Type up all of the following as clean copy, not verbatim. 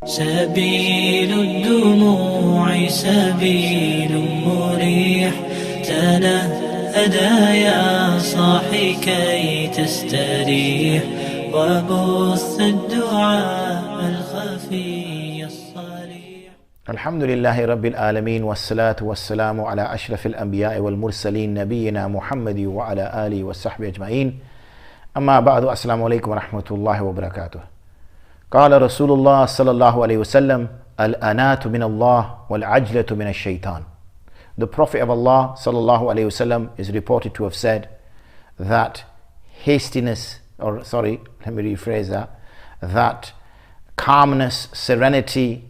سبيل الدموع سبيل مريح تنهدى يا صاحي كي تستريح وبث الدعاء الخفي الصريح. الحمد لله رب العالمين والصلاة والسلام على أشرف الأنبياء والمرسلين نبينا محمد وعلى آله وصحبه أجمعين. أما بعد، السلام عليكم ورحمة الله وبركاته. قال رسول الله صلى الله عليه وسلم الأنات من الله والعجلة من الشيطان. The Prophet of Allah صلى الله عليه وسلم is reported to have said that hastiness, that calmness, serenity,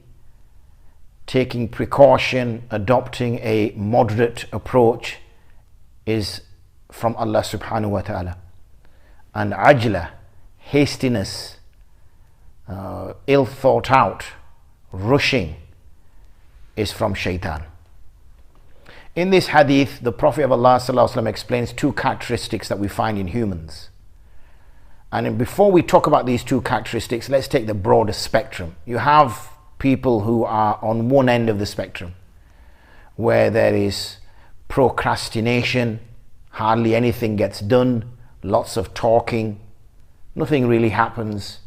taking precaution, adopting a moderate approach is from Allah subhanahu wa ta'ala. And ajla, hastiness, ill thought out, rushing, is from shaitan. In this hadith, the Prophet of Allah ﷺ explains two characteristics that we find in humans. And before we talk about these two characteristics, let's take the broader spectrum. You have people who are on one end of the spectrum, where there is procrastination, hardly anything gets done, lots of talking, nothing really happens,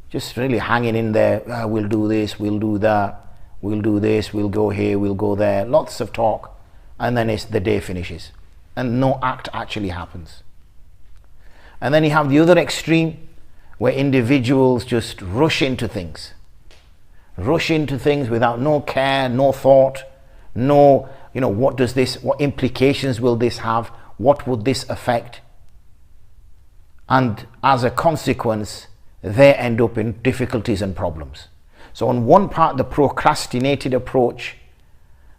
just really hanging in there. We'll do this, we'll do that, we'll do this, we'll go here, we'll go there, lots of talk, and then the day finishes and no act actually happens. And then you have the other extreme, where individuals just rush into things without no care, no thought, no, what implications will this have, what would this affect? And as a consequence, they end up in difficulties and problems. So on one part, the procrastinated approach,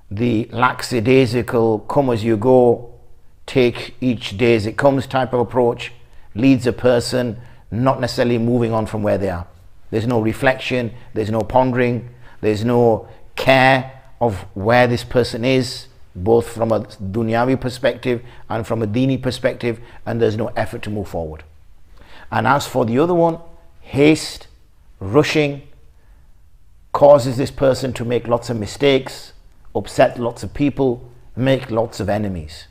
the lackadaisical, come as you go, take each day as it comes type of approach, leads a person not necessarily moving on from where they are. There's no reflection, there's no pondering, there's no care of where this person is, both from a dunyavi perspective and from a dini perspective, and there's no effort to move forward. And as for the other one, haste, rushing, causes this person to make lots of mistakes, upset lots of people, make lots of enemies.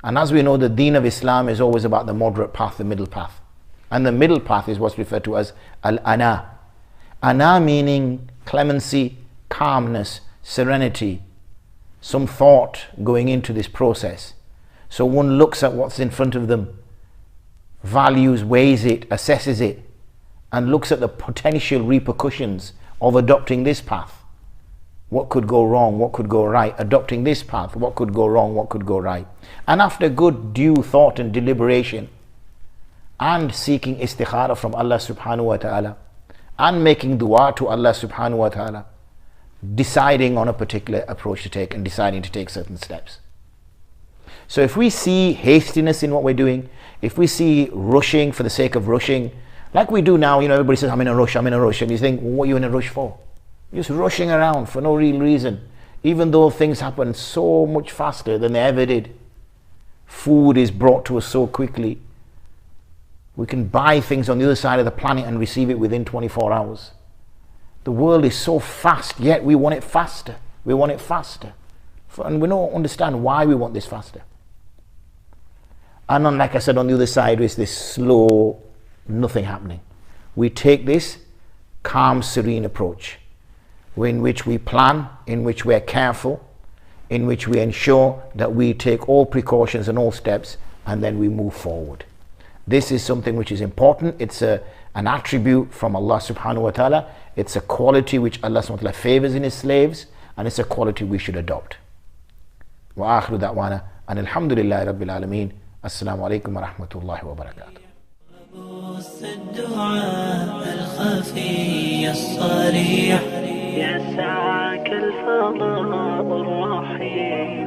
And as we know, the deen of Islam is always about the moderate path, the middle path. And the middle path is what's referred to as al-ana. Ana meaning clemency, calmness, serenity, some thought going into this process. So one looks at what's in front of them, values, weighs it, assesses it, and looks at the potential repercussions of adopting this path. What could go wrong? What could go right? Adopting this path, what could go wrong? What could go right? And after good due thought and deliberation, and seeking istikhara from Allah subhanahu wa ta'ala, and making dua to Allah subhanahu wa ta'ala, deciding on a particular approach to take and deciding to take certain steps. So if we see hastiness in what we're doing, if we see rushing for the sake of rushing, like we do now, everybody says, I'm in a rush, and you think, well, what are you in a rush for? You're just rushing around for no real reason, even though things happen so much faster than they ever did. Food is brought to us so quickly. We can buy things on the other side of the planet and receive it within 24 hours. The world is so fast, yet we want it faster. We want it faster. And we don't understand why we want this faster. And then, like I said, on the other side is this slow, nothing happening. We take this calm, serene approach, in which we plan, in which we're careful, in which we ensure that we take all precautions and all steps, and then we move forward. This is something which is important. It's an attribute from Allah subhanahu wa ta'ala. It's a quality which Allah subhanahu wa ta'ala favors in His slaves, and it's a quality we should adopt. Wa akhiru da'wana and alhamdulillahi rabbil alameen. Assalamu alaikum wa rahmatullahi wa barakatuh. وبث الدعاء الخفي الصريح يسعك الفضاء الرحيم.